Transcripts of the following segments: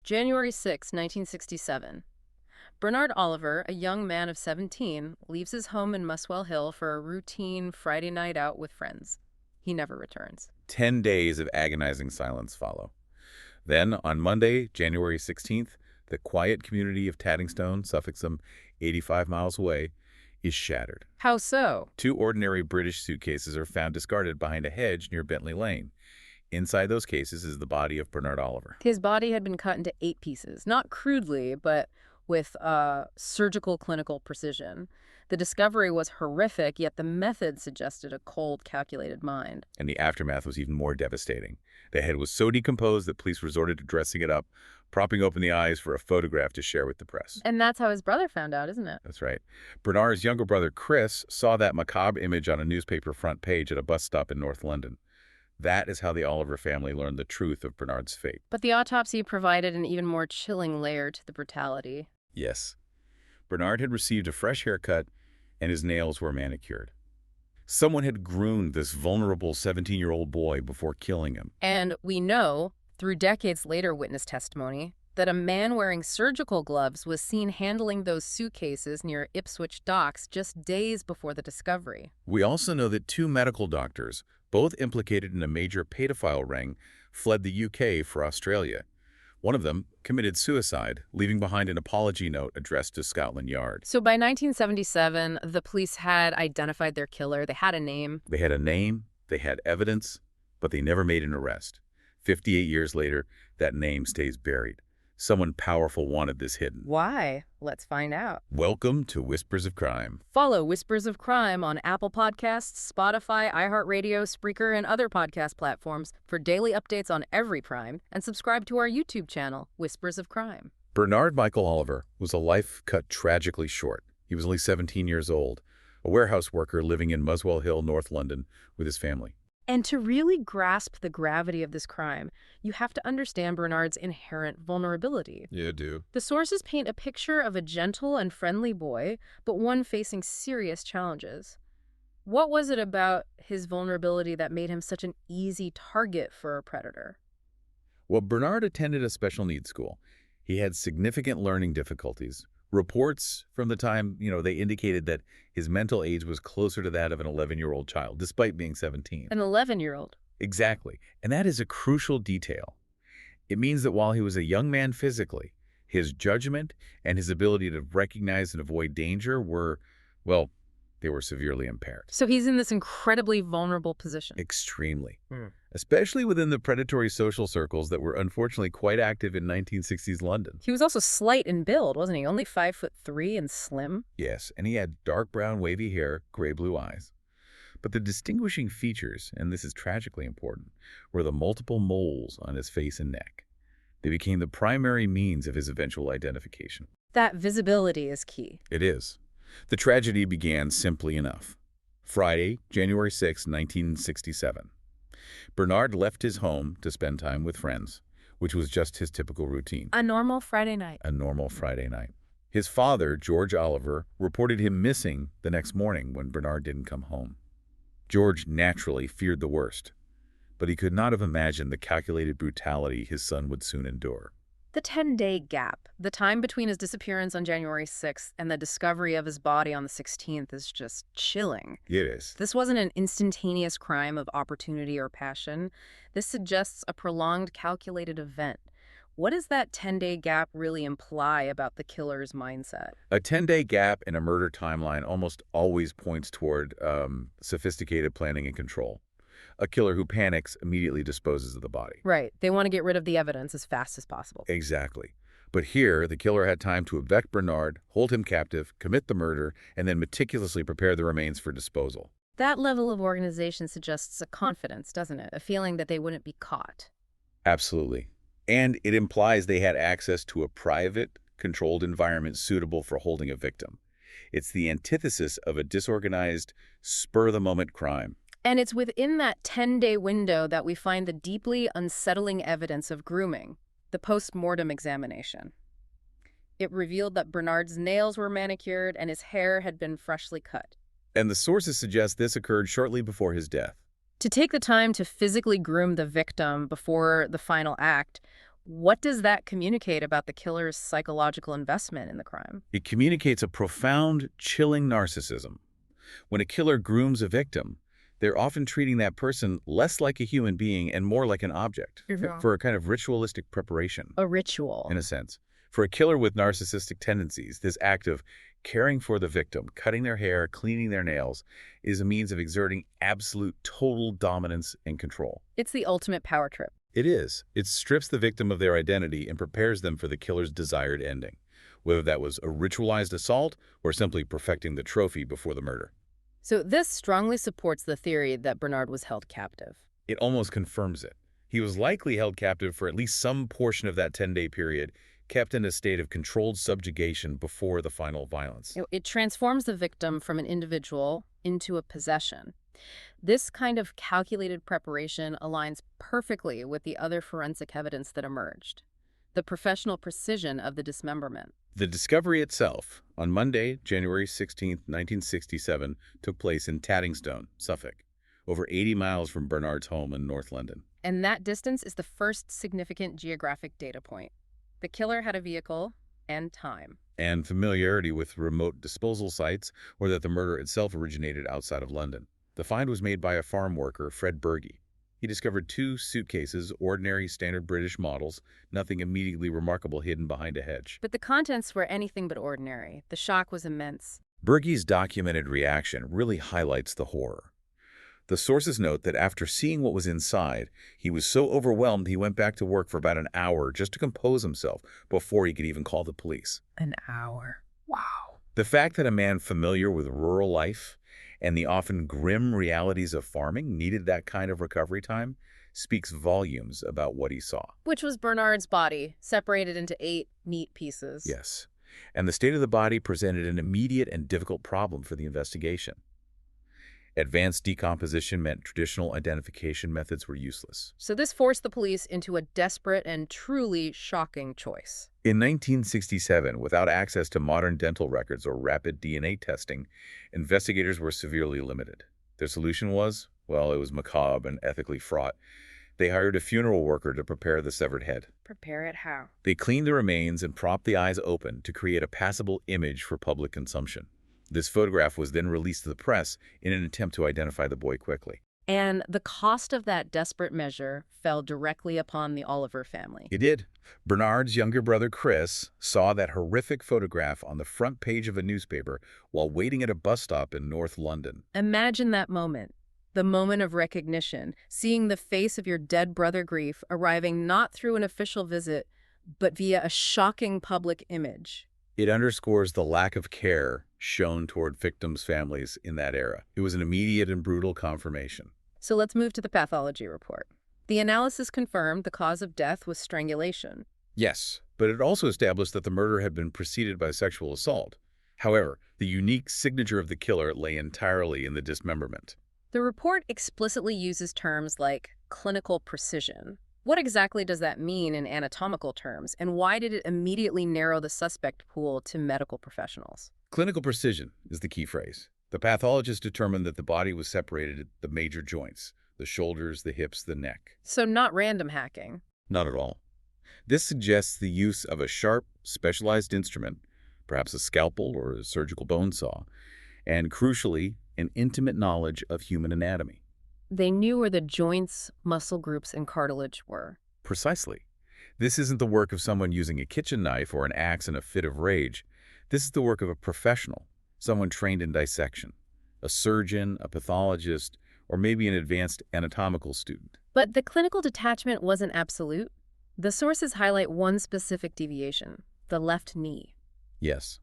January 6, 1967. Bernard Oliver, a young man of 17, leaves his home in Muswell Hill for a routine Friday night out with friends. He never returns. 10 days of agonizing silence follow. Then, on Monday, January 16th, the quiet community of Tattingstone, Suffolk, some 85 miles away, is shattered. How so? 2 ordinary British suitcases are found discarded behind a hedge near Bentley Lane. Inside those cases is the body of Bernard Oliver. His body had been cut into 8 pieces, not crudely, but with surgical clinical precision. The discovery was horrific, yet the method suggested a cold, calculated mind. And the aftermath was even more devastating. The head was so decomposed that police resorted to dressing it up, propping open the eyes for a photograph to share with the press. And that's how his brother found out, isn't it? That's right. Bernard's younger brother, Chris, saw that macabre image on a newspaper front page at a bus stop in North London. That is how the Oliver family learned the truth of Bernard's fate. But the autopsy provided an even more chilling layer to the brutality. Yes. Bernard had received a fresh haircut, and his nails were manicured. Someone had groomed this vulnerable 17-year-old boy before killing him. And we know, through decades later witness testimony, that a man wearing surgical gloves was seen handling those suitcases near Ipswich docks just days before the discovery. We also know that 2 medical doctors, both implicated in a major paedophile ring, fled the UK for Australia. One of them committed suicide, leaving behind an apology note addressed to Scotland Yard. So by 1977, the police had identified their killer. They had a name. They had a name, they had evidence, but they never made an arrest. 58 years later, that name stays buried. Someone powerful wanted this hidden. Why? Let's find out. Welcome to Whispers of Crime. Follow Whispers of Crime on Apple Podcasts, Spotify, iHeartRadio, Spreaker, and other podcast platforms for daily updates on every crime, and subscribe to our YouTube channel, Whispers of Crime. Bernard Michael Oliver was a life cut tragically short. He was only 17 years old, a warehouse worker living in Muswell Hill, North London, with his family. And to really grasp the gravity of this crime, you have to understand Bernard's inherent vulnerability. Yeah, do. The sources paint a picture of a gentle and friendly boy, but one facing serious challenges. What was it about his vulnerability that made him such an easy target for a predator? Well, Bernard attended a special needs school. He had significant learning difficulties. Reports from the time, they indicated that his mental age was closer to that of an 11-year-old child, despite being 17. An 11-year-old? Exactly. And that is a crucial detail. It means that while he was a young man physically, his judgment and his ability to recognize and avoid danger were, well, they were severely impaired. So he's in this incredibly vulnerable position. Extremely. Especially within the predatory social circles that were unfortunately quite active in 1960s London. He was also slight in build, wasn't he? Only 5'3" and slim. Yes, and he had dark brown wavy hair, gray-blue eyes. But the distinguishing features, and this is tragically important, were the multiple moles on his face and neck. They became the primary means of his eventual identification. That visibility is key. It is. The tragedy began simply enough. Friday, January 6, 1967. Bernard left his home to spend time with friends, which was just his typical routine. A normal Friday night. A normal Friday night. His father, George Oliver, reported him missing the next morning when Bernard didn't come home. George naturally feared the worst, but he could not have imagined the calculated brutality his son would soon endure. The 10-day gap, the time between his disappearance on January 6th and the discovery of his body on the 16th is just chilling. It is. This wasn't an instantaneous crime of opportunity or passion. This suggests a prolonged, calculated event. What does that 10-day gap really imply about the killer's mindset? A 10-day gap in a murder timeline almost always points toward sophisticated planning and control. A killer who panics immediately disposes of the body. Right. They want to get rid of the evidence as fast as possible. Exactly. But here, the killer had time to abduct Bernard, hold him captive, commit the murder, and then meticulously prepare the remains for disposal. That level of organization suggests a confidence, doesn't it? A feeling that they wouldn't be caught. Absolutely. And it implies they had access to a private, controlled environment suitable for holding a victim. It's the antithesis of a disorganized, spur-of-the-moment crime. And it's within that 10-day window that we find the deeply unsettling evidence of grooming, the post-mortem examination. It revealed that Bernard's nails were manicured and his hair had been freshly cut. And the sources suggest this occurred shortly before his death. To take the time to physically groom the victim before the final act What does that communicate about the killer's psychological investment in the crime? It communicates a profound, chilling narcissism. When a killer grooms a victim, they're often treating that person less like a human being and more like an object for a kind of ritualistic preparation, A ritual. in a sense. For a killer with narcissistic tendencies, this act of caring for the victim, cutting their hair, cleaning their nails, is a means of exerting absolute total dominance and control. It's the ultimate power trip. It is. It strips the victim of their identity and prepares them for the killer's desired ending, whether that was a ritualized assault or simply perfecting the trophy before the murder. So this strongly supports the theory that Bernard was held captive. It almost confirms it. He was likely held captive for at least some portion of that 10-day period, kept in a state of controlled subjugation before the final violence. It transforms the victim from an individual into a possession. This kind of calculated preparation aligns perfectly with the other forensic evidence that emerged. The professional precision of the dismemberment. The discovery itself, on Monday, January 16, 1967, took place in Tattingstone, Suffolk, over 80 miles from Bernard's home in North London. And that distance is the first significant geographic data point. The killer had a vehicle and time. And familiarity with remote disposal sites, or that the murder itself originated outside of London. The find was made by a farm worker, Fred Berge. He discovered 2 suitcases, ordinary standard British models, nothing immediately remarkable hidden behind a hedge. But the contents were anything but ordinary. The shock was immense. Berge's documented reaction really highlights the horror. The sources note that after seeing what was inside, he was so overwhelmed he went back to work for about an hour just to compose himself before he could even call the police. An hour. Wow. The fact that a man familiar with rural life and the often grim realities of farming needed that kind of recovery time speaks volumes about what he saw. Which was Bernard's body, separated into 8 neat pieces. Yes. And the state of the body presented an immediate and difficult problem for the investigation. Advanced decomposition meant traditional identification methods were useless. So this forced the police into a desperate and truly shocking choice. In 1967, without access to modern dental records or rapid DNA testing, investigators were severely limited. Their solution was, well, it was macabre and ethically fraught. They hired a funeral worker to prepare the severed head. Prepare it how? They cleaned the remains and propped the eyes open to create a passable image for public consumption. This photograph was then released to the press in an attempt to identify the boy quickly. And the cost of that desperate measure fell directly upon the Oliver family. It did. Bernard's younger brother, Chris, saw that horrific photograph on the front page of a newspaper while waiting at a bus stop in North London. Imagine that moment. The moment of recognition, seeing the face of your dead brother grief arriving not through an official visit, but via a shocking public image. It underscores the lack of care shown toward victims' families in that era. It was an immediate and brutal confirmation. So let's move to the pathology report. The analysis confirmed the cause of death was strangulation. Yes, but it also established that the murder had been preceded by sexual assault. However, the unique signature of the killer lay entirely in the dismemberment. The report explicitly uses terms like clinical precision. What exactly does that mean in anatomical terms, and why did it immediately narrow the suspect pool to medical professionals? Clinical precision is the key phrase. The pathologist determined that the body was separated at the major joints, the shoulders, the hips, the neck. So not random hacking. Not at all. This suggests the use of a sharp, specialized instrument, perhaps a scalpel or a surgical bone saw, and crucially, an intimate knowledge of human anatomy. They knew where the joints, muscle groups, and cartilage were. Precisely. This isn't the work of someone using a kitchen knife or an axe in a fit of rage. This is the work of a professional, someone trained in dissection, a surgeon, a pathologist, or maybe an advanced anatomical student. But the clinical detachment wasn't absolute. The sources highlight one specific deviation, the left knee. Yes.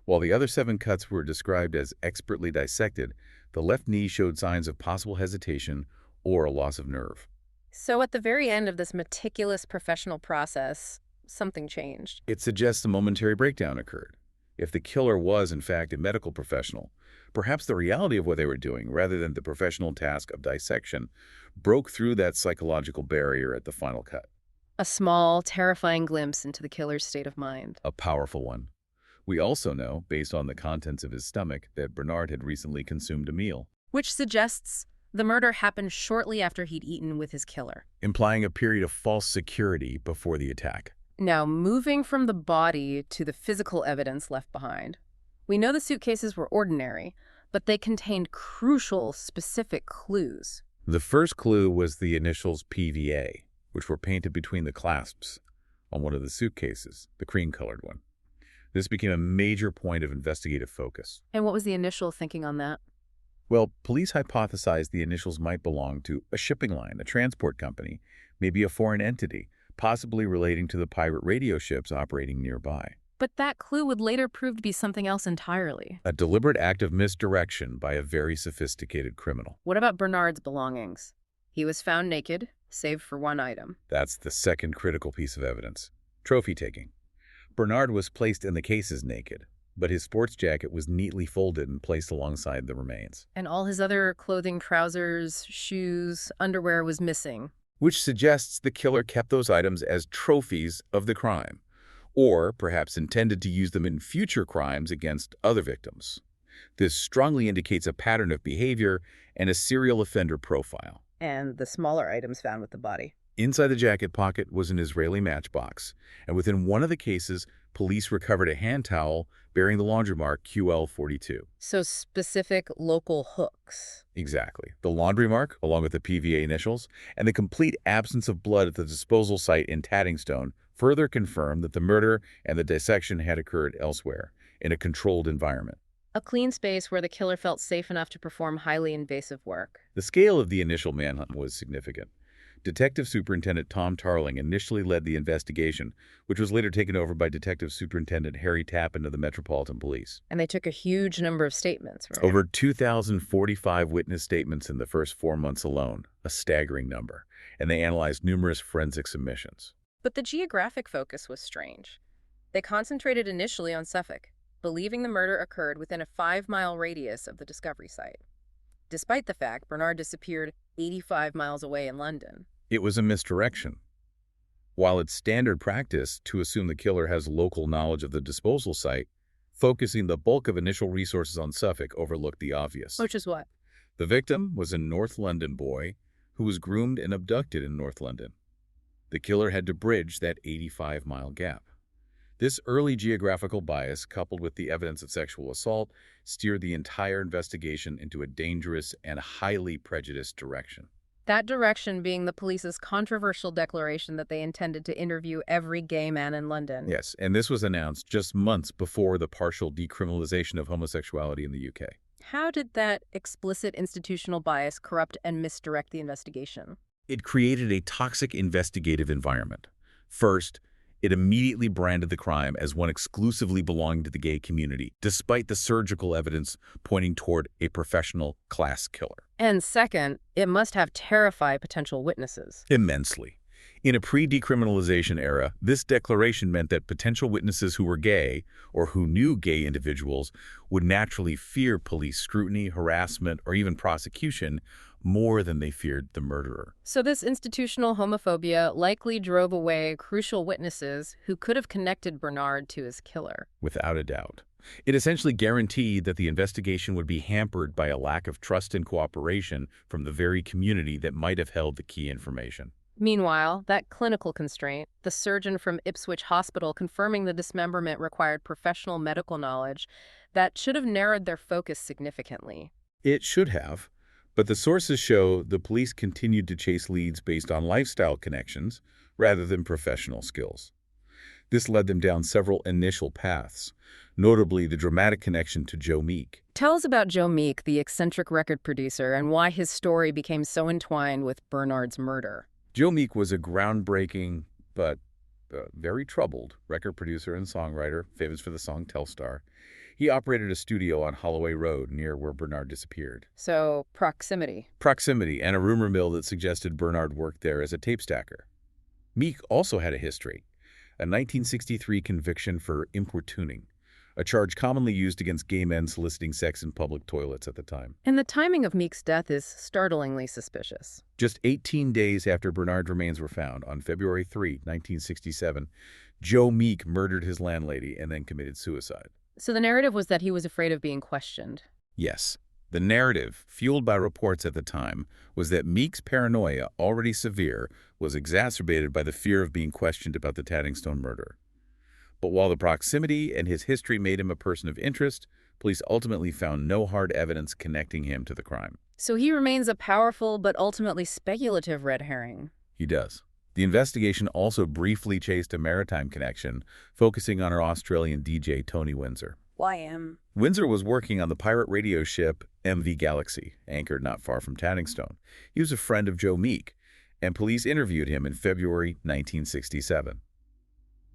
While the other 7 cuts were described as expertly dissected, the left knee showed signs of possible hesitation or a loss of nerve. So at the very end of this meticulous professional process, something changed. It suggests a momentary breakdown occurred. If the killer was, in fact, a medical professional, perhaps the reality of what they were doing, rather than the professional task of dissection, broke through that psychological barrier at the final cut. A small, terrifying glimpse into the killer's state of mind. A powerful one. We also know, based on the contents of his stomach, that Bernard had recently consumed a meal. Which suggests The murder happened shortly after he'd eaten with his killer. implying a period of false security before the attack. Now, moving from the body to the physical evidence left behind, we know the suitcases were ordinary, but they contained crucial, specific clues. The first clue was the initials P.V.A., which were painted between the clasps on one of the suitcases, the cream-colored one. This became a major point of investigative focus. And what was the initial thinking on that? Well, police hypothesized the initials might belong to a shipping line, a transport company, maybe a foreign entity, possibly relating to the pirate radio ships operating nearby. But that clue would later prove to be something else entirely. A deliberate act of misdirection by a very sophisticated criminal. What about Bernard's belongings? He was found naked, save for one item. That's the second critical piece of evidence. Trophy taking. Bernard was placed in the cases naked, but his sports jacket was neatly folded and placed alongside the remains. And all his other clothing, trousers, shoes, underwear was missing. Which suggests the killer kept those items as trophies of the crime, or perhaps intended to use them in future crimes against other victims. This strongly indicates a pattern of behavior and a serial offender profile. And the smaller items found with the body. Inside the jacket pocket was an Israeli matchbox, and within one of the cases, police recovered a hand towel bearing the laundry mark QL42. So specific local hooks. Exactly. The laundry mark, along with the P.V.A. initials, and the complete absence of blood at the disposal site in Tattingstone further confirmed that the murder and the dissection had occurred elsewhere, in a controlled environment. A clean space where the killer felt safe enough to perform highly invasive work. The scale of the initial manhunt was significant. Detective Superintendent Tom Tarling initially led the investigation, which was later taken over by Detective Superintendent Harry Tappan of the Metropolitan Police. And they took a huge number of statements, right? Over 2,045 witness statements in the first 4 months alone, a staggering number, and they analyzed numerous forensic submissions. But the geographic focus was strange. They concentrated initially on Suffolk, believing the murder occurred within a 5-mile radius of the discovery site, despite the fact Bernard disappeared 85 miles away in London. It was a misdirection. While it's standard practice to assume the killer has local knowledge of the disposal site, focusing the bulk of initial resources on Suffolk overlooked the obvious. Which is what? The victim was a North London boy who was groomed and abducted in North London. The killer had to bridge that 85-mile gap. This early geographical bias, coupled with the evidence of sexual assault, steered the entire investigation into a dangerous and highly prejudiced direction. That direction being the police's controversial declaration that they intended to interview every gay man in London. Yes, and this was announced just months before the partial decriminalization of homosexuality in the UK. How did that explicit institutional bias corrupt and misdirect the investigation? It created a toxic investigative environment. First, it immediately branded the crime as one exclusively belonging to the gay community, despite the surgical evidence pointing toward a professional class killer. And second, it must have terrified potential witnesses. Immensely. In a pre-decriminalization era, this declaration meant that potential witnesses who were gay or who knew gay individuals would naturally fear police scrutiny, harassment, or even prosecution more than they feared the murderer. So this institutional homophobia likely drove away crucial witnesses who could have connected Bernard to his killer. Without a doubt. It essentially guaranteed that the investigation would be hampered by a lack of trust and cooperation from the very community that might have held the key information. Meanwhile, that clinical constraint, the surgeon from Ipswich Hospital confirming the dismemberment required professional medical knowledge, that should have narrowed their focus significantly. It should have, but the sources show the police continued to chase leads based on lifestyle connections rather than professional skills. This led them down several initial paths, notably the dramatic connection to Joe Meek. Tell us about Joe Meek, the eccentric record producer, and why his story became so entwined with Bernard's murder. Joe Meek was a groundbreaking but very troubled record producer and songwriter, famous for the song Telstar. He operated a studio on Holloway Road near where Bernard disappeared. So, proximity. Proximity and a rumor mill that suggested Bernard worked there as a tape stacker. Meek also had a history, a 1963 conviction for importuning, a charge commonly used against gay men soliciting sex in public toilets at the time. And the timing of Meek's death is startlingly suspicious. Just 18 days after Bernard's remains were found, on February 3, 1967, Joe Meek murdered his landlady and then committed suicide. So the narrative was that he was afraid of being questioned. Yes. The narrative, fueled by reports at the time, was that Meek's paranoia, already severe, was exacerbated by the fear of being questioned about the Tattingstone murder. But while the proximity and his history made him a person of interest, police ultimately found no hard evidence connecting him to the crime. So he remains a powerful but ultimately speculative red herring. He does. The investigation also briefly chased a maritime connection, focusing on our Australian DJ Tony Windsor. Why him? Windsor was working on the pirate radio ship MV Galaxy, anchored not far from Tattingstone. He was a friend of Joe Meek, and police interviewed him in February 1967.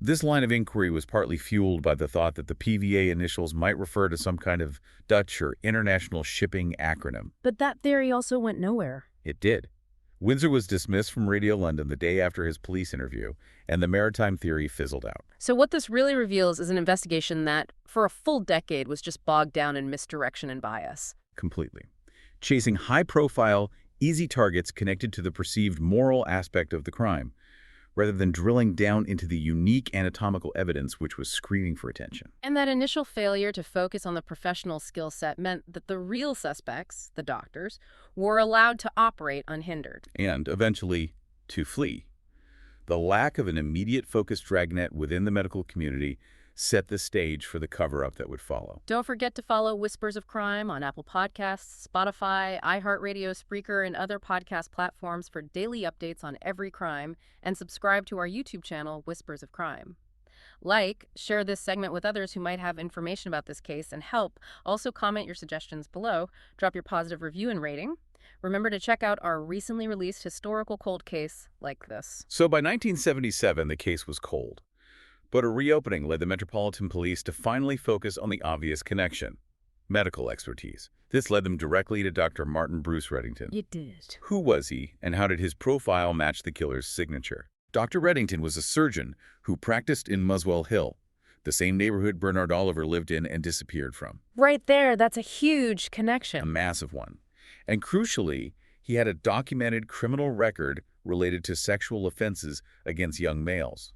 This line of inquiry was partly fueled by the thought that the P.V.A. initials might refer to some kind of Dutch or international shipping acronym. But that theory also went nowhere. It did. Windsor was dismissed from Radio London the day after his police interview, and the maritime theory fizzled out. So what this really reveals is an investigation that, for a full decade, was just bogged down in misdirection and bias. Completely. Chasing high-profile, easy targets connected to the perceived moral aspect of the crime, rather than drilling down into the unique anatomical evidence which was screaming for attention. And that initial failure to focus on the professional skill set meant that the real suspects, the doctors, were allowed to operate unhindered. And, eventually, to flee. The lack of an immediate focused dragnet within the medical community set the stage for the cover-up that would follow. Don't forget to follow Whispers of Crime on Apple Podcasts, Spotify, iHeartRadio, Spreaker, and other podcast platforms for daily updates on every crime, and subscribe to our YouTube channel, Whispers of Crime. Like, share this segment with others who might have information about this case, and help. Also comment your suggestions below, drop your positive review and rating. Remember to check out our recently released historical cold case like this. So by 1977, the case was cold. But a reopening led the Metropolitan Police to finally focus on the obvious connection: medical expertise. This led them directly to Dr. Martin Bruce Reddington. It did. Who was he, and how did his profile match the killer's signature? Dr. Reddington was a surgeon who practiced in Muswell Hill, the same neighborhood Bernard Oliver lived in and disappeared from. Right there, that's a huge connection. A massive one. And crucially, he had a documented criminal record related to sexual offenses against young males.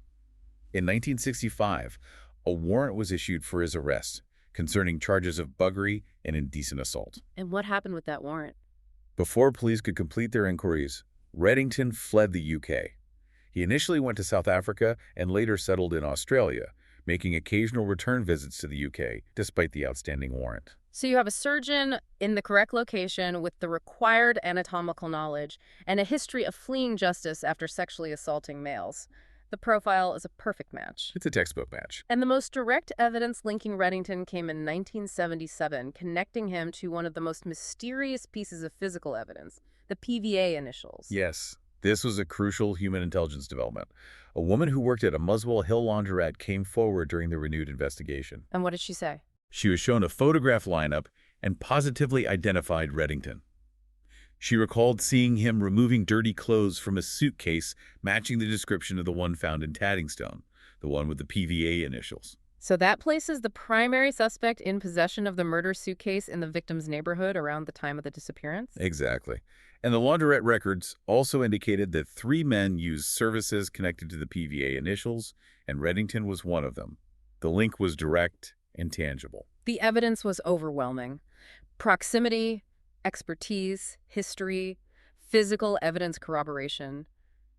In 1965, a warrant was issued for his arrest concerning charges of buggery and indecent assault. And what happened with that warrant? Before police could complete their inquiries, Reddington fled the UK. He initially went to South Africa and later settled in Australia, making occasional return visits to the UK despite the outstanding warrant. So you have a surgeon in the correct location with the required anatomical knowledge and a history of fleeing justice after sexually assaulting males. The profile is a perfect match. It's a textbook match. And the most direct evidence linking Reddington came in 1977, connecting him to one of the most mysterious pieces of physical evidence, the P.V.A. initials. Yes, this was a crucial human intelligence development. A woman who worked at a Muswell Hill laundrette came forward during the renewed investigation. And what did she say? She was shown a photograph lineup and positively identified Reddington. She recalled seeing him removing dirty clothes from a suitcase matching the description of the one found in Tattingstone, the one with the P.V.A. initials. So that places the primary suspect in possession of the murder suitcase in the victim's neighborhood around the time of the disappearance? Exactly. And the laundrette records also indicated that 3 men used services connected to the P.V.A. initials, and Reddington was one of them. The link was direct and tangible. The evidence was overwhelming. Proximity, expertise, history, physical evidence corroboration.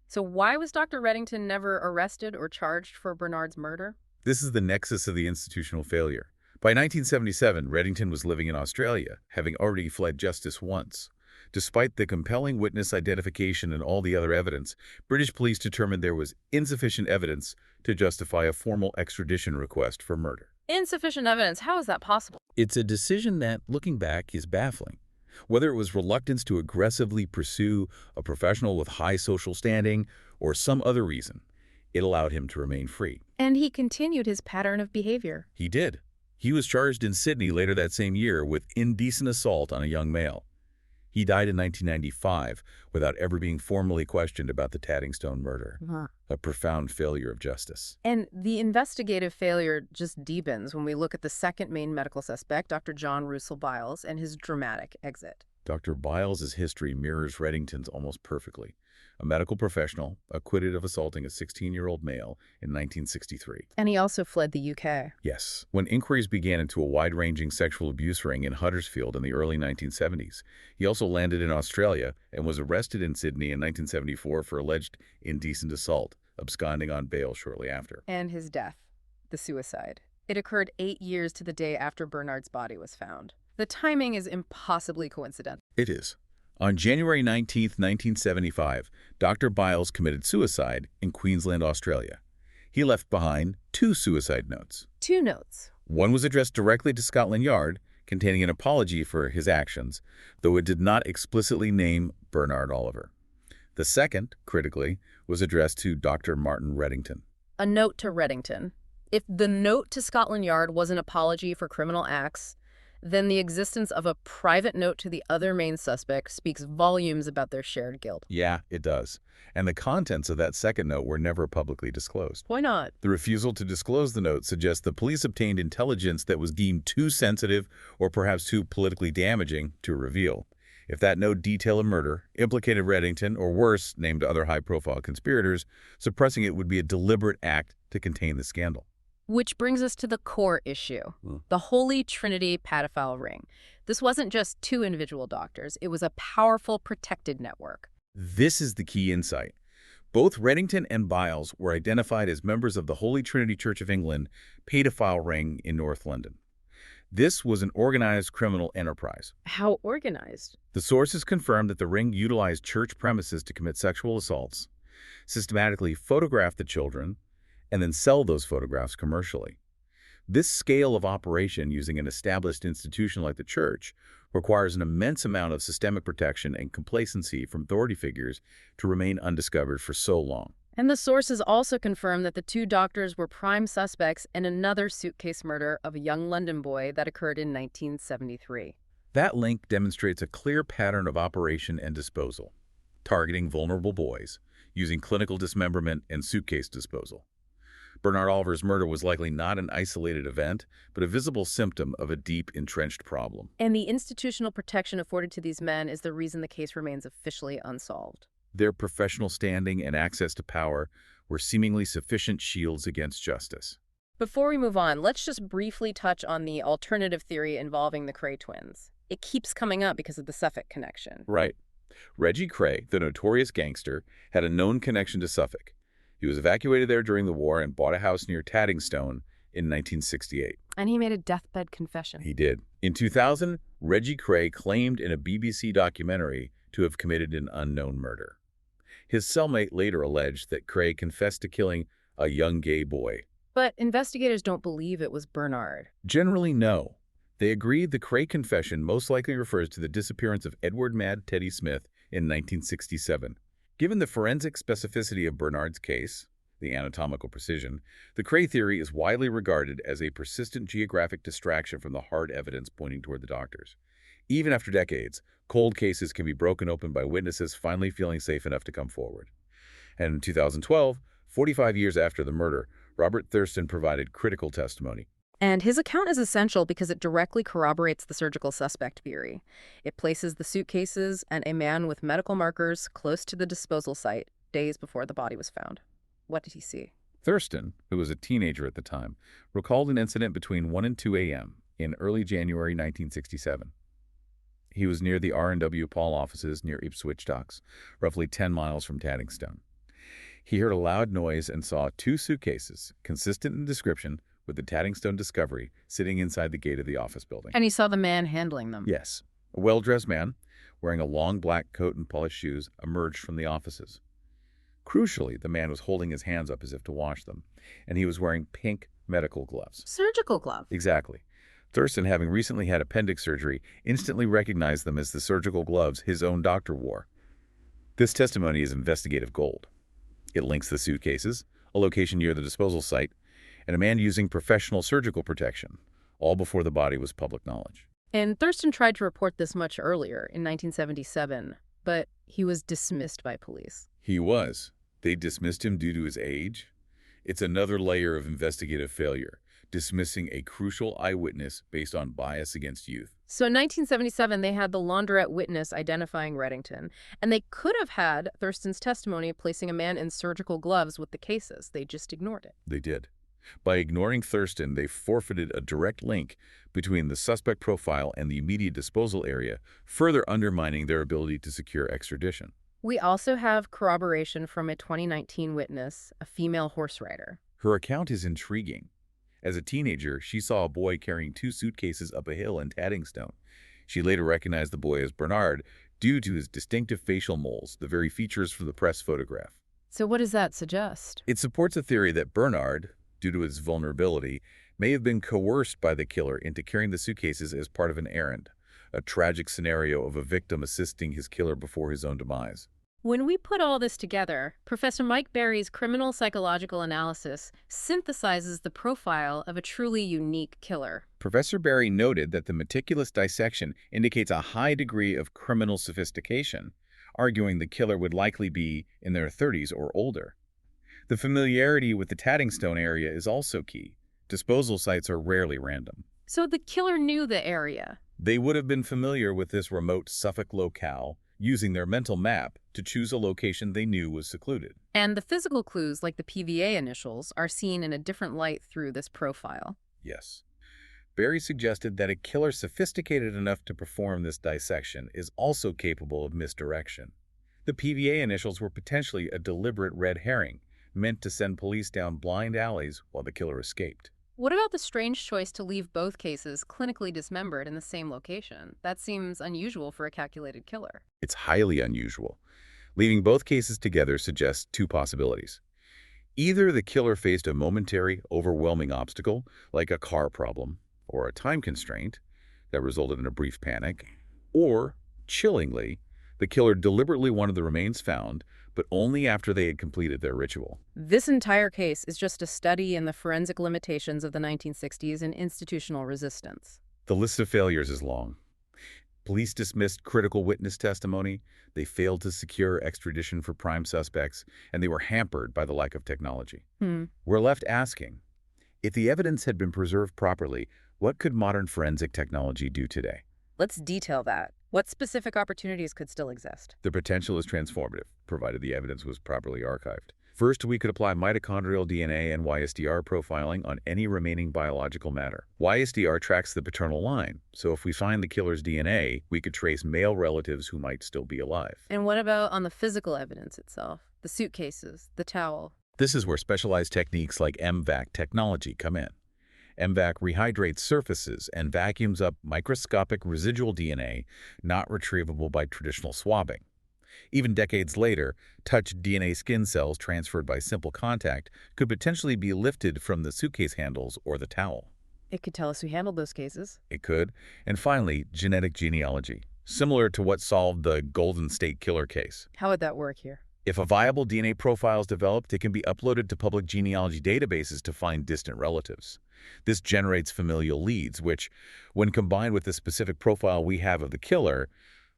So why was Dr. Reddington never arrested or charged for Bernard's murder? This is the nexus of the institutional failure. By 1977, Reddington was living in Australia, having already fled justice once. Despite the compelling witness identification and all the other evidence, British police determined there was insufficient evidence to justify a formal extradition request for murder. Insufficient evidence? How is that possible? It's a decision that, looking back, is baffling. Whether it was reluctance to aggressively pursue a professional with high social standing or some other reason, it allowed him to remain free. And he continued his pattern of behavior. He did. He was charged in Sydney later that same year with indecent assault on a young male. He died in 1995 without ever being formally questioned about the Tattingstone murder. A profound failure of justice. And the investigative failure just deepens when we look at the second main medical suspect, Dr. John Roussel Byles, and his dramatic exit. Dr. Byles' history mirrors Reddington's almost perfectly. a medical professional, acquitted of assaulting a 16-year-old male in 1963. And he also fled the UK. Yes. When inquiries began into a wide-ranging sexual abuse ring in Huddersfield in the early 1970s, he also landed in Australia and was arrested in Sydney in 1974 for alleged indecent assault, absconding on bail shortly after. And his death, the suicide. It occurred 8 years to the day after Bernard's body was found. The timing is impossibly coincidental. It is. On January 19, 1975, Dr. Byles committed suicide in Queensland, Australia. He left behind 2 suicide notes. 2 notes. One was addressed directly to Scotland Yard, containing an apology for his actions, though it did not explicitly name Bernard Oliver. The second, critically, was addressed to Dr. Martin Reddington. A note to Reddington. If the note to Scotland Yard was an apology for criminal acts, then the existence of a private note to the other main suspect speaks volumes about their shared guilt. Yeah, it does. And the contents of that second note were never publicly disclosed. Why not? The refusal to disclose the note suggests the police obtained intelligence that was deemed too sensitive or perhaps too politically damaging to reveal. If that note detailed a murder, implicated Reddington, or worse, named other high-profile conspirators, suppressing it would be a deliberate act to contain the scandal. Which brings us to the core issue, the Holy Trinity paedophile ring. This wasn't just 2 individual doctors. It was a powerful, protected network. This is the key insight. Both Reddington and Byles were identified as members of the Holy Trinity Church of England paedophile ring in North London. This was an organized criminal enterprise. How organized? The sources confirmed that the ring utilized church premises to commit sexual assaults, systematically photograph the children, and then sell those photographs commercially. This scale of operation using an established institution like the church requires an immense amount of systemic protection and complacency from authority figures to remain undiscovered for so long. And the sources also confirmed that the 2 doctors were prime suspects in another suitcase murder of a young London boy that occurred in 1973. That link demonstrates a clear pattern of operation and disposal, targeting vulnerable boys, using clinical dismemberment and suitcase disposal. Bernard Oliver's murder was likely not an isolated event, but a visible symptom of a deep, entrenched problem. And the institutional protection afforded to these men is the reason the case remains officially unsolved. Their professional standing and access to power were seemingly sufficient shields against justice. Before we move on, let's just briefly touch on the alternative theory involving the Cray twins. It keeps coming up because of the Suffolk connection. Right. Reggie Cray, the notorious gangster, had a known connection to Suffolk. He was evacuated there during the war and bought a house near Tattingstone in 1968. And he made a deathbed confession. He did. In 2000, Reggie Cray claimed in a BBC documentary to have committed an unknown murder. His cellmate later alleged that Cray confessed to killing a young gay boy. But investigators don't believe it was Bernard. Generally, no. They agreed the Cray confession most likely refers to the disappearance of Edward Mad Teddy Smith in 1967. Given the forensic specificity of Bernard's case, the anatomical precision, the Cray theory is widely regarded as a persistent geographic distraction from the hard evidence pointing toward the doctors. Even after decades, cold cases can be broken open by witnesses finally feeling safe enough to come forward. And in 2012, 45 years after the murder, Robert Thurston provided critical testimony. And his account is essential because it directly corroborates the surgical suspect theory. It places the suitcases and a man with medical markers close to the disposal site days before the body was found. What did he see? Thurston, who was a teenager at the time, recalled an incident between 1 and 2 a.m. in early January 1967. He was near the R&W Paul offices near Ipswich Docks, roughly 10 miles from Tattingstone. He heard a loud noise and saw 2 suitcases, consistent in description, with the Tattingstone discovery sitting inside the gate of the office building. And he saw the man handling them. Yes. A well-dressed man, wearing a long black coat and polished shoes, emerged from the offices. Crucially, the man was holding his hands up as if to wash them, and he was wearing pink medical gloves. Surgical glove. Exactly. Thurston, having recently had appendix surgery, instantly recognized them as the surgical gloves his own doctor wore. This testimony is investigative gold. It links the suitcases, a location near the disposal site, and a man using professional surgical protection, all before the body was public knowledge. And Thurston tried to report this much earlier, in 1977, but he was dismissed by police. He was. They dismissed him due to his age. It's another layer of investigative failure. dismissing a crucial eyewitness based on bias against youth. So in 1977, they had the laundrette witness identifying Reddington, and they could have had Thurston's testimony placing a man in surgical gloves with the cases. They just ignored it. They did. By ignoring Thurston, they forfeited a direct link between the suspect profile and the immediate disposal area, further undermining their ability to secure extradition. We also have corroboration from a 2019 witness, a female horse rider. Her account is intriguing. As a teenager, she saw a boy carrying 2 suitcases up a hill in Tattingstone. She later recognized the boy as Bernard due to his distinctive facial moles, the very features for the press photograph. So what does that suggest? It supports a theory that Bernard, due to his vulnerability, may have been coerced by the killer into carrying the suitcases as part of an errand, a tragic scenario of a victim assisting his killer before his own demise. When we put all this together, Professor Mike Berry's criminal psychological analysis synthesizes the profile of a truly unique killer. Professor Berry noted that the meticulous dissection indicates a high degree of criminal sophistication, arguing the killer would likely be in their 30s or older. The familiarity with the Tattingstone area is also key. Disposal sites are rarely random. So the killer knew the area. They would have been familiar with this remote Suffolk locale, using their mental map to choose a location they knew was secluded. And the physical clues, like the P.V.A. initials, are seen in a different light through this profile. Yes. Berry suggested that a killer sophisticated enough to perform this dissection is also capable of misdirection. The P.V.A. initials were potentially a deliberate red herring, meant to send police down blind alleys while the killer escaped. What about the strange choice to leave both cases clinically dismembered in the same location? That seems unusual for a calculated killer. It's highly unusual. Leaving both cases together suggests 2 possibilities. Either the killer faced a momentary, overwhelming obstacle, like a car problem or a time constraint that resulted in a brief panic, or, chillingly, the killer deliberately wanted the remains found, but only after they had completed their ritual. This entire case is just a study in the forensic limitations of the 1960s and institutional resistance. The list of failures is long. Police dismissed critical witness testimony, they failed to secure extradition for prime suspects, and they were hampered by the lack of technology. We're left asking, if the evidence had been preserved properly, what could modern forensic technology do today? Let's detail that. What specific opportunities could still exist? The potential is transformative, provided the evidence was properly archived. First, we could apply mitochondrial DNA and YSDR profiling on any remaining biological matter. YSDR tracks the paternal line, so if we find the killer's DNA, we could trace male relatives who might still be alive. And what about on the physical evidence itself? The suitcases, the towel? This is where specialized techniques like MVAC technology come in. MVAC rehydrates surfaces and vacuums up microscopic residual DNA not retrievable by traditional swabbing. Even decades later, touched DNA skin cells transferred by simple contact could potentially be lifted from the suitcase handles or the towel. It could tell us who handled those cases. It could. And finally, genetic genealogy, similar to what solved the Golden State Killer case. How would that work here? If a viable DNA profile is developed, it can be uploaded to public genealogy databases to find distant relatives. This generates familial leads, which, when combined with the specific profile we have of the killer,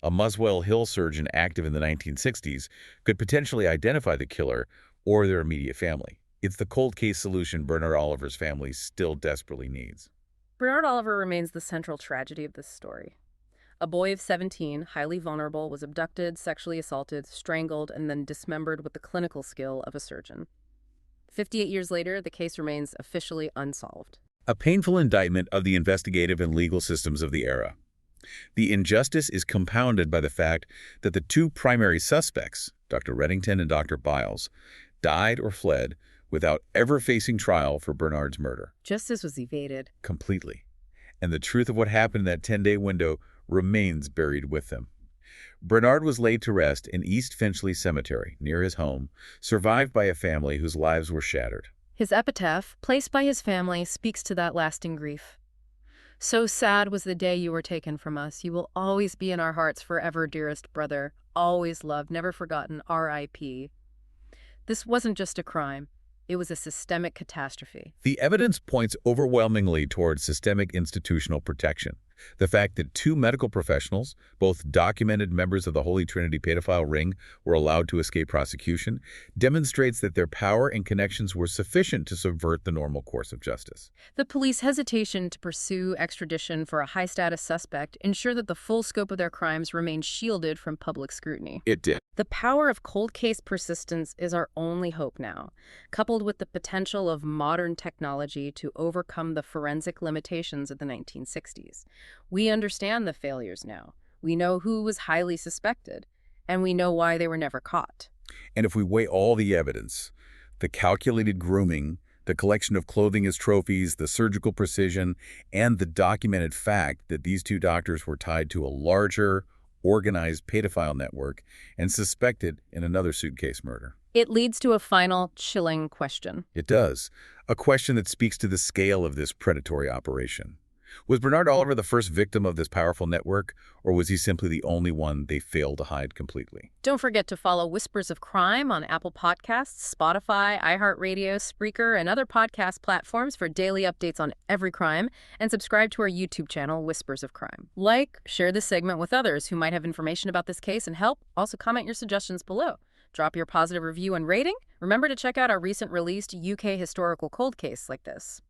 a Muswell Hill surgeon active in the 1960s, could potentially identify the killer or their immediate family. It's the cold case solution Bernard Oliver's family still desperately needs. Bernard Oliver remains the central tragedy of this story. A boy of 17, highly vulnerable, was abducted, sexually assaulted, strangled, and then dismembered with the clinical skill of a surgeon. 58 years later, the case remains officially unsolved. A painful indictment of the investigative and legal systems of the era. The injustice is compounded by the fact that the 2 primary suspects, Dr. Reddington and Dr. Byles, died or fled without ever facing trial for Bernard's murder. Justice was evaded. Completely. And the truth of what happened in that 10-day window remains buried with them. Bernard was laid to rest in East Finchley Cemetery, near his home, survived by a family whose lives were shattered. His epitaph, placed by his family, speaks to that lasting grief. So sad was the day you were taken from us. You will always be in our hearts forever, dearest brother. Always loved, never forgotten, R.I.P. This wasn't just a crime. It was a systemic catastrophe. The evidence points overwhelmingly towards systemic institutional protection. The fact that two medical professionals, both documented members of the Holy Trinity pedophile ring, were allowed to escape prosecution demonstrates that their power and connections were sufficient to subvert the normal course of justice. The police hesitation to pursue extradition for a high-status suspect ensured that the full scope of their crimes remained shielded from public scrutiny. It did. The power of cold case persistence is our only hope now, coupled with the potential of modern technology to overcome the forensic limitations of the 1960s. We understand the failures now. We know who was highly suspected, and we know why they were never caught. And if we weigh all the evidence, the calculated grooming, the collection of clothing as trophies, the surgical precision, and the documented fact that these two doctors were tied to a larger, organized pedophile network and suspected in another suitcase murder. It leads to a final, chilling question. It does. A question that speaks to the scale of this predatory operation. Was Bernard Oliver the first victim of this powerful network, or was he simply the only one they failed to hide completely? Don't forget to follow Whispers of Crime on Apple Podcasts, Spotify, iHeartRadio, Spreaker, and other podcast platforms for daily updates on every crime, and subscribe to our YouTube channel, Whispers of Crime. Like, share this segment with others who might have information about this case and help. Also, comment your suggestions below. Drop your positive review and rating. Remember to check out our recent released UK historical cold case like this.